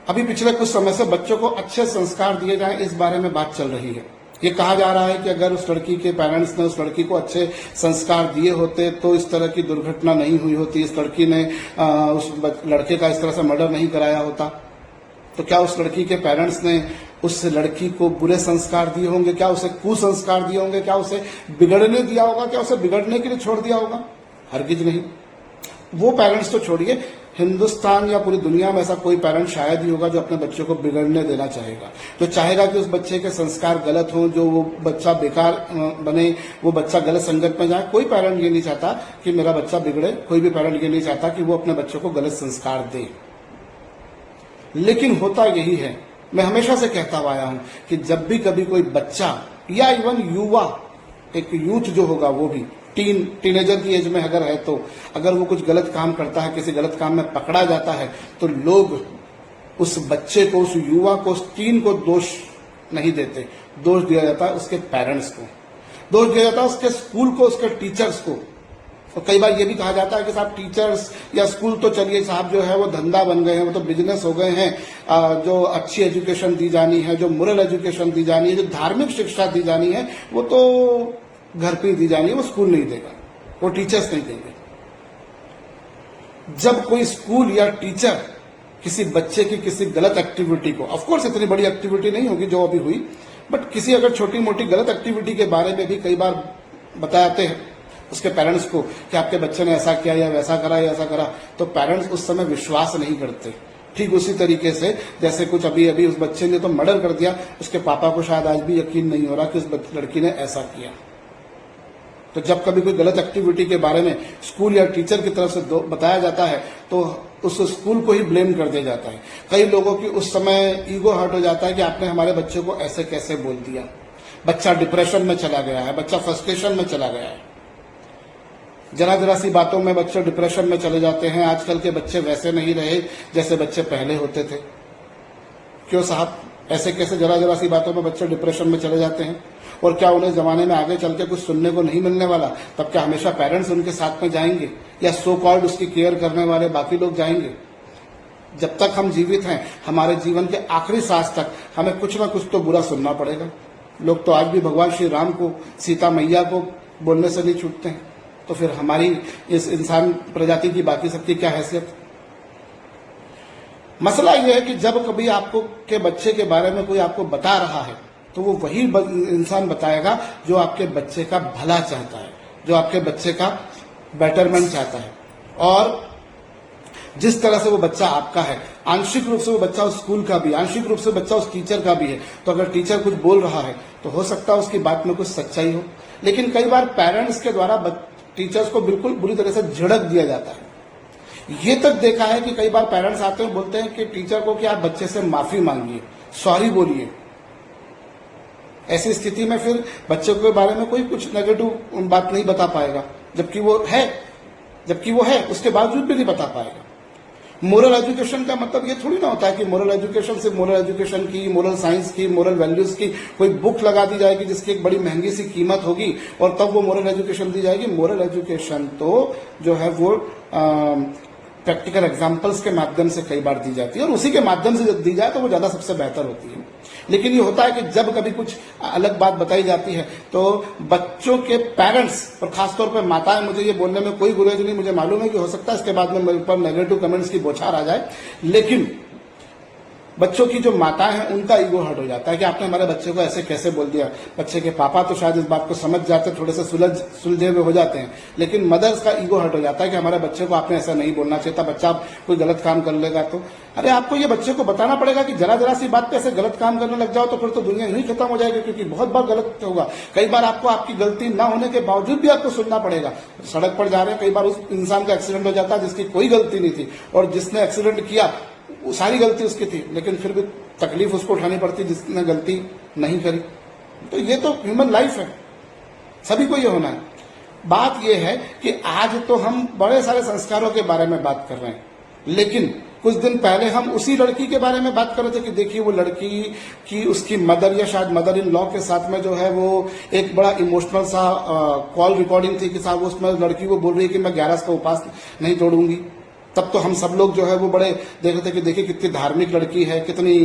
अभी पिछले कुछ समय से बच्चों को अच्छे संस्कार दिए जाएं, इस बारे में बात चल रही है। ये कहा जा रहा है कि अगर उस लड़की के पेरेंट्स ने उस लड़की को अच्छे संस्कार दिए होते तो इस तरह की दुर्घटना नहीं हुई होती, इस लड़की ने उस लड़के का इस तरह से मर्डर नहीं कराया होता। तो क्या उस लड़की के पेरेंट्स ने उस लड़की को बुरे संस्कार दिए होंगे? क्या उसे कुसंस्कार दिए होंगे? क्या उसे बिगड़ने दिया होगा? क्या उसे बिगड़ने के लिए छोड़ दिया होगा? हरगिज नहीं। वो पेरेंट्स तो छोड़िए, हिंदुस्तान या पूरी दुनिया में ऐसा कोई पेरेंट शायद ही होगा जो अपने बच्चों को बिगड़ने देना चाहेगा, जो चाहेगा कि उस बच्चे के संस्कार गलत हों, जो वो बच्चा बेकार बने, वो बच्चा गलत संगत में जाए। कोई पेरेंट ये नहीं चाहता कि मेरा बच्चा बिगड़े, कोई भी पेरेंट ये नहीं चाहता कि वो अपने बच्चों को गलत संस्कार दे। लेकिन होता यही है, मैं हमेशा से कहता हुआ आया हूं कि जब भी कभी कोई बच्चा या इवन युवा, एक यूथ जो होगा वो भी टीनेजर की एज में अगर है, तो अगर वो कुछ गलत काम करता है, किसी गलत काम में पकड़ा जाता है, तो लोग उस बच्चे को, उस युवा को, उस टीन को दोष नहीं देते। दोष दिया जाता है उसके पेरेंट्स को, दोष दिया जाता है उसके स्कूल को, उसके टीचर्स को। और कई बार ये भी कहा जाता है कि साहब टीचर्स या स्कूल तो चलिए साहब जो है वो धंधा बन गए हैं, वो तो बिजनेस हो गए हैं। जो अच्छी एजुकेशन दी जानी है, जो मोरल एजुकेशन दी जानी है, जो धार्मिक शिक्षा दी जानी है, वो तो घर पे दी जानी है, वो स्कूल नहीं देगा, वो टीचर्स नहीं देंगे। जब कोई स्कूल या टीचर किसी बच्चे की किसी गलत एक्टिविटी को, ऑफ कोर्स इतनी बड़ी एक्टिविटी नहीं होगी जो अभी हुई, बट किसी अगर छोटी मोटी गलत एक्टिविटी के बारे में भी कई बार बताते हैं उसके पेरेंट्स को कि आपके बच्चे ने ऐसा किया या वैसा करा या ऐसा करा, तो पेरेंट्स उस समय विश्वास नहीं करते। ठीक उसी तरीके से जैसे कुछ अभी अभी उस बच्चे ने तो मर्डर कर दिया, उसके पापा को शायद आज भी यकीन नहीं हो रहा कि उस लड़की ने ऐसा किया। तो जब कभी कोई गलत एक्टिविटी के बारे में स्कूल या टीचर की तरफ से बताया जाता है तो उस स्कूल को ही ब्लेम कर दिया जाता है। कई लोगों की उस समय ईगो हर्ट हो जाता है कि आपने हमारे बच्चे को ऐसे कैसे बोल दिया। बच्चा डिप्रेशन में चला गया है, बच्चा फ्रस्ट्रेशन में चला गया है, जरा जरा सी बातों में बच्चे डिप्रेशन में चले जाते हैं। आजकल के बच्चे वैसे नहीं रहे जैसे बच्चे पहले होते थे। क्यों साहब, ऐसे कैसे जरा जरा सी बातों में बच्चे डिप्रेशन में चले जाते हैं? और क्या उन्हें जमाने में आगे चल के कुछ सुनने को नहीं मिलने वाला? तब क्या हमेशा पेरेंट्स उनके साथ में जाएंगे या सो कॉल्ड उसकी केयर करने वाले बाकी लोग जाएंगे? जब तक हम जीवित हैं, हमारे जीवन के आखिरी सांस तक हमें कुछ ना कुछ तो बुरा सुनना पड़ेगा। लोग तो आज भी भगवान श्री राम को, सीता मैया को बोलने से नहीं छूटते हैं, तो फिर हमारी इस इंसान प्रजाति की बाकी सबकी क्या हैसियत? मसला यह है कि जब कभी आपको के बच्चे के बारे में कोई आपको बता रहा है तो वो वही इंसान बताएगा जो आपके बच्चे का भला चाहता है, जो आपके बच्चे का बेटरमेंट चाहता है। और जिस तरह से वो बच्चा आपका है, आंशिक रूप से वो बच्चा उस स्कूल का भी, आंशिक रूप से बच्चा उस टीचर का भी है। तो अगर टीचर कुछ बोल रहा है तो हो सकता है उसकी बात में कुछ सच्चाई हो, लेकिन कई बार पेरेंट्स के द्वारा टीचर्स को बिल्कुल बुरी तरह से झिड़क दिया जाता है। ये तक देखा है कि कई बार पेरेंट्स आते हैं, बोलते हैं कि टीचर को कि आप बच्चे से माफी मांगिए, सॉरी बोलिए। ऐसी स्थिति में फिर बच्चे के बारे में कोई कुछ नेगेटिव बात नहीं बता पाएगा, जबकि वो है उसके बावजूद भी नहीं बता पाएगा। मोरल एजुकेशन का मतलब ये थोड़ी ना होता है कि मोरल एजुकेशन से मोरल एजुकेशन की, मोरल साइंस की, मोरल वैल्यूज की कोई बुक लगा दी जाएगी जिसकी एक बड़ी महंगी सी कीमत होगी और तब वो मोरल एजुकेशन दी जाएगी। मोरल एजुकेशन तो जो है वो प्रैक्टिकल एग्जाम्पल्स के माध्यम से कई बार दी जाती है, और उसी के माध्यम से दी जाए तो वो ज्यादा सबसे बेहतर होती है। लेकिन ये होता है कि जब कभी कुछ अलग बात बताई जाती है तो बच्चों के पेरेंट्स और खासतौर पर माताएं, मुझे ये बोलने में कोई गुरेज नहीं, मुझे मालूम है कि हो सकता है इसके बाद में मेरे ऊपर नेगेटिव कमेंट्स की बौछार आ जाए, लेकिन बच्चों की जो माताएं हैं उनका ईगो हर्ट हो जाता है कि आपने हमारे बच्चे को ऐसे कैसे बोल दिया। बच्चे के पापा तो शायद इस बात को समझ जाते, थोड़े से सुलझे हुए हो जाते हैं, लेकिन मदर्स का ईगो हर्ट हो जाता है कि हमारे बच्चे को आपने ऐसा नहीं बोलना चाहिए था, बच्चा कोई गलत काम कर लेगा तो। अरे आपको ये बच्चे को बताना पड़ेगा कि जरा जरा सी बात पे ऐसे गलत काम करने लग जाओ तो फिर तो दुनिया यूं ही खत्म हो जाएगी, क्योंकि बहुत बार गलत होगा। कई बार आपको आपकी गलती ना होने के बावजूद भी आपको सुनना पड़ेगा। सड़क पर जा रहे हैं, कई बार उस इंसान का एक्सीडेंट हो जाता है जिसकी कोई गलती नहीं थी, और जिसने एक्सीडेंट किया सारी गलती उसकी थी, लेकिन फिर भी तकलीफ उसको उठानी पड़ती जिसने गलती नहीं करी। तो ये तो ह्यूमन लाइफ है, सभी को ये होना है। बात ये है कि आज तो हम बड़े सारे संस्कारों के बारे में बात कर रहे हैं, लेकिन कुछ दिन पहले हम उसी लड़की के बारे में बात कर रहे थे कि देखिए वो लड़की की उसकी मदर या शायद मदर इन लॉ के साथ में जो है वो एक बड़ा इमोशनल सा कॉल रिकॉर्डिंग थी कि साहब उसमें लड़की को बोल रही है कि मैं 11 का उपास नहीं तोड़ूंगी। तब तो हम सब लोग जो है वो बड़े देख रहे थे कि देखिए कितनी धार्मिक लड़की है, कितनी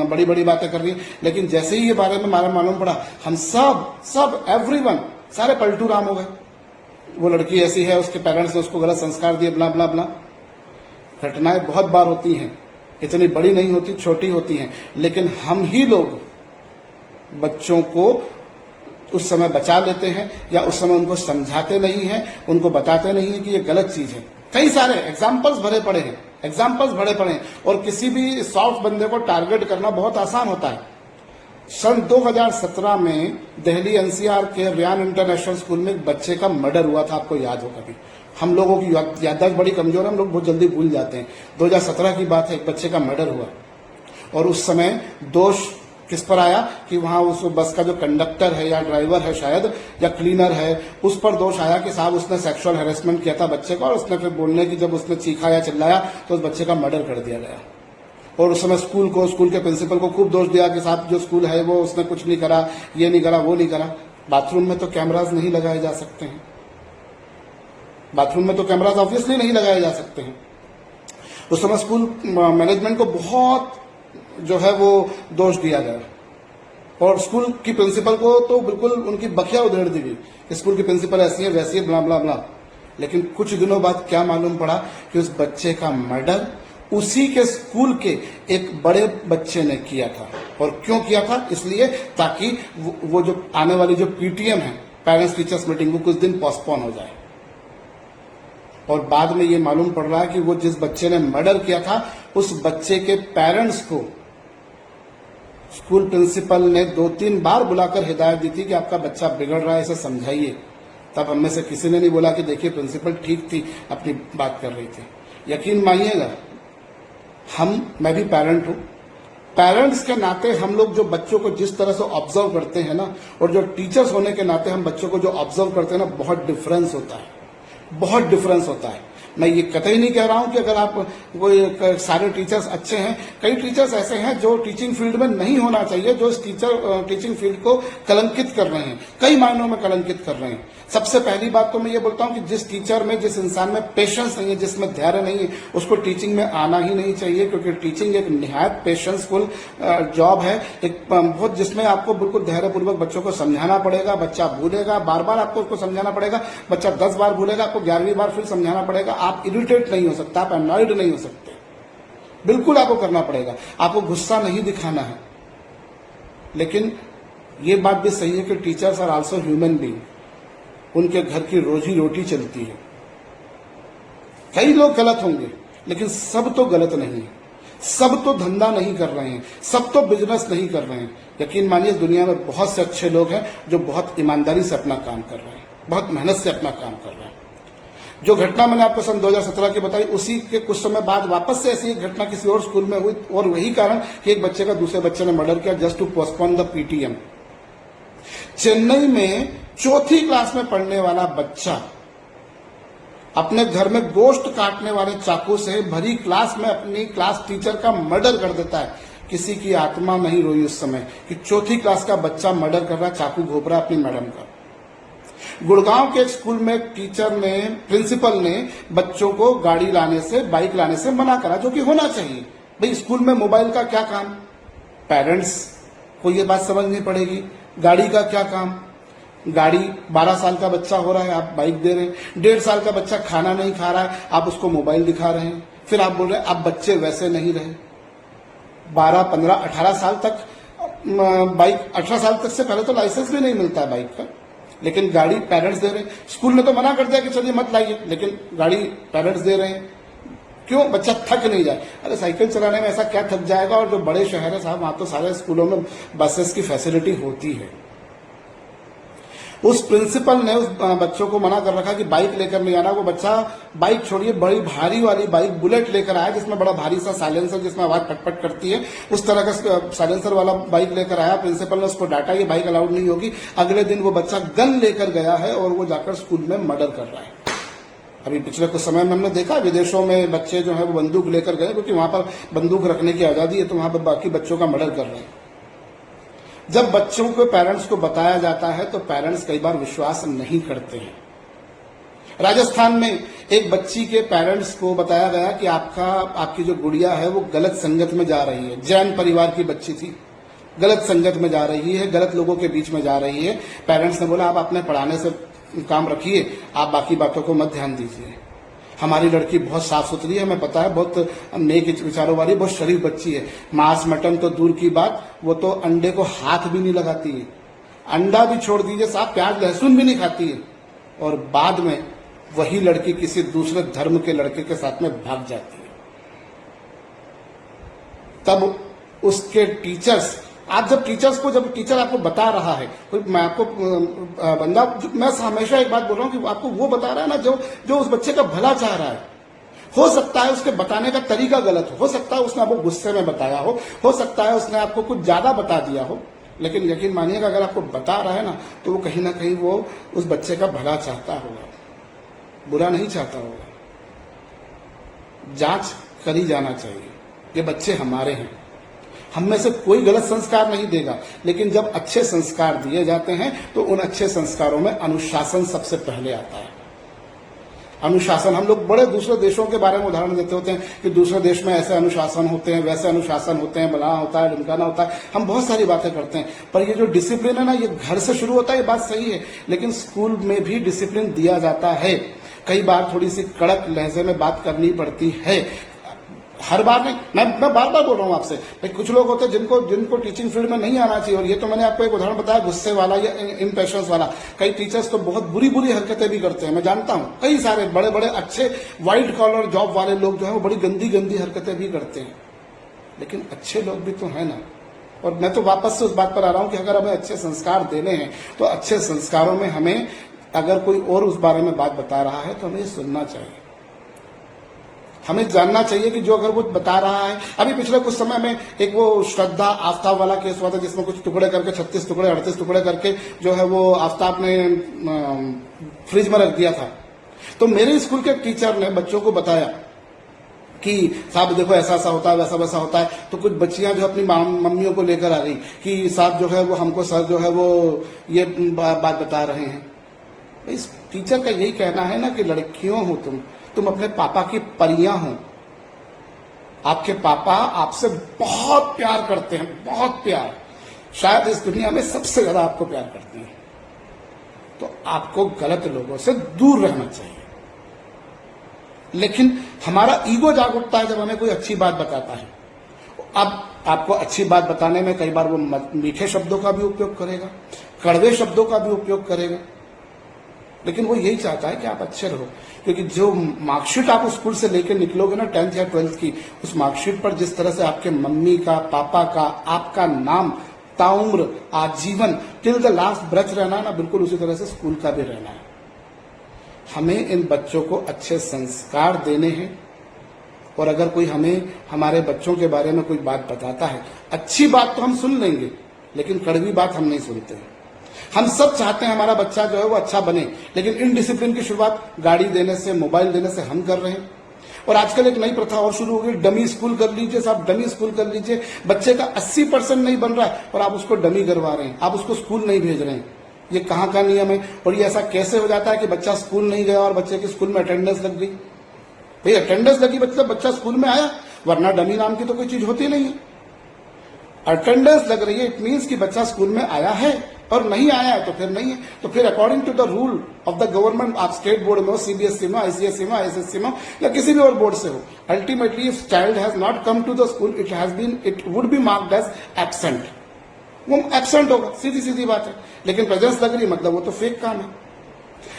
बड़ी बड़ी बातें कर रही है। लेकिन जैसे ही ये बारे में हमारा मालूम पड़ा, हम सब एवरीवन सारे पलटू राम हो गए। वो लड़की ऐसी है, उसके पेरेंट्स ने उसको गलत संस्कार दिए, ब्ला ब्ला ब्ला। घटनाएं बहुत बार होती हैं, इतनी बड़ी नहीं होती, छोटी होती हैं, लेकिन हम ही लोग बच्चों को उस समय बचा लेते हैं या उस समय उनको समझाते नहीं हैं, उनको बताते नहीं हैं कि ये गलत चीज है। कई सारे एग्जाम्पल्स भरे पड़े हैं और किसी भी सॉफ्ट बंदे को टारगेट करना बहुत आसान होता है। सन 2017 में दिल्ली एनसीआर के रियान इंटरनेशनल स्कूल में एक बच्चे का मर्डर हुआ था, आपको याद हो कभी? हम लोगों की याददाश्त बड़ी कमजोर है, हम लोग बहुत जल्दी भूल जाते हैं। 2017 की बात है, एक बच्चे का मर्डर हुआ और उस समय दोष किस पर आया कि वहां उस बस का जो कंडक्टर है या ड्राइवर है शायद या क्लीनर है, उस पर दोष आया कि साहब उसने सेक्सुअल हैरेसमेंट किया था बच्चे को और उसने फिर बोलने की जब उसने चीखा या चिल्लाया तो उस बच्चे का मर्डर कर दिया गया। और उस समय स्कूल के प्रिंसिपल को खूब दोष दिया कि साहब जो स्कूल है वो उसने कुछ नहीं करा, ये नहीं करा, वो नहीं करा। बाथरूम में तो कैमराज नहीं लगाए जा सकते हैं, बाथरूम में तो कैमराज ऑब्वियसली नहीं लगाए जा सकते हैं। उस समय स्कूल मैनेजमेंट को बहुत जो है वो दोष दिया गया और स्कूल की प्रिंसिपल को तो बिल्कुल उनकी बखिया उधेड़ दी गई, स्कूल की प्रिंसिपल ऐसी है वैसी है, ब्ला ब्ला ब्ला। लेकिन कुछ दिनों बाद क्या मालूम पड़ा कि उस बच्चे का मर्डर उसी के स्कूल के एक बड़े बच्चे ने किया था। और क्यों किया था? इसलिए ताकि वो जो आने वाली जो पीटीएम है, पेरेंट्स टीचर्स मीटिंग, वो कुछ दिन पोस्टपोन हो जाए। और बाद में ये मालूम पड़ रहा है कि वो जिस बच्चे ने मर्डर किया था उस बच्चे के पेरेंट्स को स्कूल प्रिंसिपल ने 2-3 बार बुलाकर हिदायत दी थी कि आपका बच्चा बिगड़ रहा है, इसे समझाइए। तब हम में से किसी ने नहीं बोला कि देखिए प्रिंसिपल ठीक थी, अपनी बात कर रही थी। यकीन मानिएगा, मैं भी पेरेंट हूं, पेरेंट्स के नाते हम लोग जो बच्चों को जिस तरह से ऑब्जर्व करते हैं ना, और जो टीचर्स होने के नाते हम बच्चों को जो ऑब्जर्व करते हैं ना, बहुत डिफरेंस होता है, बहुत डिफरेंस होता है। मैं ये कतई नहीं कह रहा हूं कि अगर आप कोई सारे टीचर्स अच्छे हैं, कई टीचर्स ऐसे हैं जो टीचिंग फील्ड में नहीं होना चाहिए, जो इस टीचिंग फील्ड को कलंकित कर रहे हैं, कई मायनों में कलंकित कर रहे हैं। सबसे पहली बात तो मैं ये बोलता हूं कि जिस टीचर में, जिस इंसान में पेशेंस नहीं है, जिसमें धैर्य नहीं है, उसको टीचिंग में आना ही नहीं चाहिए, क्योंकि टीचिंग एक निहायत पेशेंसफुल जॉब है, एक बहुत जिसमें आपको बिल्कुल धैर्यपूर्वक बच्चों को समझाना पड़ेगा। बच्चा भूलेगा, बार बार आपको उसको समझाना पड़ेगा, बच्चा 10 बार भूलेगा, आपको 11वीं बार फिर समझाना पड़ेगा। आप इरिटेट नहीं हो सकता, आप अनॉयड नहीं हो सकते, बिल्कुल आपको करना पड़ेगा, आपको गुस्सा नहीं दिखाना है। लेकिन ये बात भी सही है कि teachers are also human being, उनके घर की रोजी रोटी चलती है। कई लोग गलत होंगे, लेकिन सब तो गलत नहीं है, सब तो धंधा नहीं कर रहे हैं, सब तो बिजनेस नहीं कर रहे हैं। यकीन मानिए दुनिया में बहुत से अच्छे लोग हैं जो बहुत ईमानदारी से अपना काम कर रहे हैं, बहुत मेहनत से अपना काम कर रहे हैं। जो घटना मैंने आपको सन 2017 की बताई, उसी के कुछ समय बाद वापस से ऐसी एक घटना किसी और स्कूल में हुई, और वही कारण कि एक बच्चे का दूसरे बच्चे ने मर्डर किया just to postpone the PTM. Chennai में 4th क्लास में पढ़ने वाला बच्चा अपने घर में गोश्त काटने वाले चाकू से भरी क्लास में अपनी क्लास टीचर का मर्डर कर देता है। किसी की आत्मा नहीं रोई उस समय कि 4th क्लास का बच्चा मर्डर कर रहा, चाकू घोप रहा अपनी मैडम का। गुड़गांव के एक स्कूल में टीचर ने, प्रिंसिपल ने बच्चों को गाड़ी लाने से, बाइक लाने से मना करा, जो कि होना चाहिए। भाई स्कूल में मोबाइल का क्या काम? पेरेंट्स को ये बात समझनी पड़ेगी। गाड़ी का क्या काम? गाड़ी 12 साल का बच्चा हो रहा है, आप बाइक दे रहे हैं। 1.5 साल का बच्चा खाना नहीं खा रहा है, आप उसको मोबाइल दिखा रहे हैं। फिर आप बोल रहे हैं अब बच्चे वैसे नहीं रहे। 12, 15, 18 साल तक बाइक, 18 साल तक से पहले तो लाइसेंस भी नहीं मिलता है बाइक का, लेकिन गाड़ी पेरेंट्स दे रहे हैं। स्कूल ने तो मना कर दिया कि चलिए मत लाइए, लेकिन गाड़ी पेरेंट्स दे रहे हैं। क्यों? बच्चा थक नहीं जाए। अरे साइकिल चलाने में ऐसा क्या थक जाएगा? और जो बड़े शहर है साहब, वहां तो सारे स्कूलों में बसेस की फैसिलिटी होती है। उस प्रिंसिपल ने उस बच्चों को मना कर रखा कि बाइक लेकर नहीं आना। वो बच्चा बाइक छोड़िए, बड़ी भारी वाली बाइक बुलेट लेकर आया, जिसमें बड़ा भारी सा साइलेंसर, जिसमें आवाज पटपट करती है, उस तरह का साइलेंसर वाला बाइक लेकर आया। प्रिंसिपल ने उसको डांटा, ये बाइक अलाउड नहीं होगी। अगले दिन वो बच्चा गन लेकर गया है और वो जाकर स्कूल में मर्डर कर रहा है। अभी पिछले कुछ समय में हमने देखा विदेशों में बच्चे जो है वो बंदूक लेकर गए, क्योंकि वहां पर बंदूक रखने की आजादी है, तो वहां पर बाकी बच्चों का मर्डर कर रहे हैं। जब बच्चों को पेरेंट्स को बताया जाता है तो पेरेंट्स कई बार विश्वास नहीं करते हैं। राजस्थान में एक बच्ची के पेरेंट्स को बताया गया कि आपकी जो गुड़िया है वो गलत संगत में जा रही है। जैन परिवार की बच्ची थी, गलत संगत में जा रही है, गलत लोगों के बीच में जा रही है। पेरेंट्स ने बोला आप अपने पढ़ाने से काम रखिए, आप बाकी बातों को मत ध्यान दीजिए। हमारी लड़की बहुत साफ सुथरी है, हमें पता है, बहुत नेक विचारों वाली, बहुत शरीफ बच्ची है। मांस मटन तो दूर की बात, वो तो अंडे को हाथ भी नहीं लगाती है, अंडा भी छोड़ दीजिए साहब, प्याज लहसुन भी नहीं खाती है। और बाद में वही लड़की किसी दूसरे धर्म के लड़के के साथ में भाग जाती है। तब उसके टीचर्स, आप जब टीचर आपको बता रहा है, मैं आपको बंदा, मैं हमेशा एक बात बोल रहा हूं कि आपको वो बता रहा है ना जो उस बच्चे का भला चाह रहा है। हो सकता है उसके बताने का तरीका गलत हो सकता है उसने आपको गुस्से में बताया हो सकता है उसने आपको कुछ ज्यादा बता दिया हो, लेकिन यकीन मानिएगा अगर आपको बता रहा है ना तो वो कहीं ना कहीं वो उस बच्चे का भला चाहता होगा, बुरा नहीं चाहता होगा। जांच करी जाना चाहिए। ये बच्चे हमारे हैं, हम में से कोई गलत संस्कार नहीं देगा, लेकिन जब अच्छे संस्कार दिए जाते हैं तो उन अच्छे संस्कारों में अनुशासन सबसे पहले आता है। अनुशासन, हम लोग बड़े दूसरे देशों के बारे में उदाहरण देते होते हैं कि दूसरे देश में ऐसे अनुशासन होते हैं, वैसे अनुशासन होते हैं, बनाना होता है, ढिमकाना होता है, हम बहुत सारी बातें करते हैं। पर ये जो डिसिप्लिन है ना, ये घर से शुरू होता है, ये बात सही है, लेकिन स्कूल में भी डिसिप्लिन दिया जाता है। कई बार थोड़ी सी कड़क लहजे में बात करनी पड़ती है, हर बार नहीं। मैं बार बार बोल रहा हूं आपसे, कुछ लोग होते हैं जिनको टीचिंग फील्ड में नहीं आना चाहिए, और ये तो मैंने आपको एक उदाहरण बताया गुस्से वाला या इम्पेशंस वाला। कई टीचर्स तो बहुत बुरी बुरी हरकतें भी करते हैं, मैं जानता हूं। कई सारे बड़े बड़े अच्छे व्हाइट कॉलर जॉब वाले लोग जो है वो बड़ी गंदी गंदी हरकतें भी करते हैं, लेकिन अच्छे लोग भी तो है ना। और मैं तो वापस से उस बात पर आ रहा हूं कि अगर हमें अच्छे संस्कार देने हैं तो अच्छे संस्कारों में हमें, अगर कोई और उस बारे में बात बता रहा है तो हमें सुनना चाहिए, हमें जानना चाहिए कि जो अगर वो बता रहा है। अभी पिछले कुछ समय में एक वो श्रद्धा आफ्ताब वाला केस हुआ था, जिसमें कुछ टुकड़े करके 36 टुकड़े 38 टुकड़े करके जो है वो आफ्ताब ने फ्रिज में रख दिया था। तो मेरे स्कूल के टीचर ने बच्चों को बताया कि साहब देखो ऐसा ऐसा होता है, वैसा वैसा होता है। तो कुछ बच्चियां जो अपनी मम्मियों को लेकर आ गई कि साहब जो है वो हमको सर जो है वो ये बात बता रहे हैं। इस टीचर का यही कहना है ना कि लड़कियों हो तुम अपने पापा की परियां हो। आपके पापा आपसे बहुत प्यार करते हैं, बहुत प्यार, शायद इस दुनिया में सबसे ज्यादा आपको प्यार करते हैं। तो आपको गलत लोगों से दूर रहना चाहिए। लेकिन हमारा ईगो जाग उठता है जब हमें कोई अच्छी बात बताता है। अब आपको अच्छी बात बताने में कई बार वो मीठे शब्दों का भी उपयोग करेगा, कड़वे शब्दों का भी उपयोग करेगा, लेकिन वो यही चाहता है कि आप अच्छे रहो। क्योंकि जो मार्कशीट आप उस स्कूल से लेकर निकलोगे ना 10th या 12th की, उस मार्कशीट पर जिस तरह से आपके मम्मी का, पापा का, आपका नाम ताउम्र आजीवन टिल द लास्ट ब्रेथ रहना है ना, बिल्कुल उसी तरह से स्कूल का भी रहना है। हमें इन बच्चों को अच्छे संस्कार देने हैं। और अगर कोई हमें हमारे बच्चों के बारे में कोई बात बताता है, अच्छी बात तो हम सुन लेंगे, लेकिन कड़वी बात हम नहीं सुनते हैं। हम सब चाहते हैं हमारा बच्चा जो है वो अच्छा बने, लेकिन इनडिसिप्लिन की शुरुआत गाड़ी देने से, मोबाइल देने से हम कर रहे हैं। और आजकल एक नई प्रथा और शुरू हो गई, डमी स्कूल कर लीजिए साहब, डमी स्कूल कर लीजिए। बच्चे का 80% नहीं बन रहा है और आप उसको डमी करवा रहे हैं, आप उसको स्कूल नहीं भेज रहे हैं। ये कहाँ का नियम है? और ये ऐसा कैसे हो जाता है कि बच्चा स्कूल नहीं गया और बच्चे के स्कूल में अटेंडेंस लग गई? भाई अटेंडेंस लगी मतलब बच्चा स्कूल में आया, वरना डमी नाम की तो कोई चीज होती नहीं है। अटेंडेंस लग रही है, इट मीन्स कि बच्चा स्कूल में आया है, और नहीं आया है तो फिर नहीं है। तो फिर according to the rule of the government, आप स्टेट बोर्ड में हो, सीबीएसई में, आईसीएसई में, आईएसएससी में, या किसी भी और बोर्ड से हो, ultimately if child has not come to the school, it would be marked as absent. वो एब्सेंट होगा, सीधी सीधी बात है। लेकिन प्रेजेंस लग रही मतलब वो तो फेक काम है।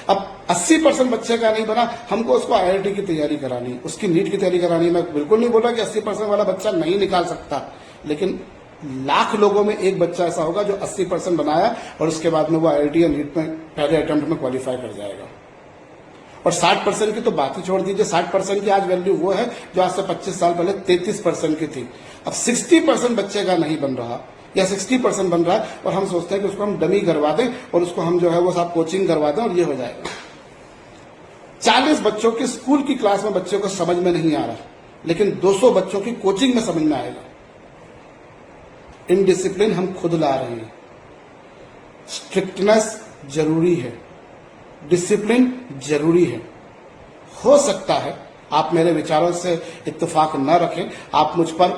अब 80% बच्चे का नहीं बना, हमको उसको आईआईटी की तैयारी करानी, उसकी नीट की तैयारी करानी। मैं बिल्कुल नहीं बोल रहा कि 80% वाला बच्चा नहीं निकाल सकता, लेकिन लाख लोगों में एक बच्चा ऐसा होगा जो 80% बनाया और उसके बाद में वो आईआईटी या नीट में पहले अटेम्प्ट में क्वालिफाई कर जाएगा। और 60% की तो बात ही छोड़ दीजिए, 60% की आज वैल्यू वो है जो आज से 25 साल पहले 33% की थी। अब 60% बच्चे का नहीं बन रहा या 60% बन रहा है, और हम सोचते हैं कि उसको हम डमी करवा दें और उसको हम जो है वो सब कोचिंग करवा दें और ये हो जाएगा। 40 बच्चों की स्कूल की क्लास में बच्चों को समझ में नहीं आ रहा, लेकिन 200 बच्चों की कोचिंग में समझ में आएगा। इनडिसिप्लिन हम खुद ला रहे हैं। स्ट्रिक्टनेस जरूरी है, डिसिप्लिन जरूरी है। हो सकता है आप मेरे विचारों से इत्तेफाक न रखें, आप मुझ पर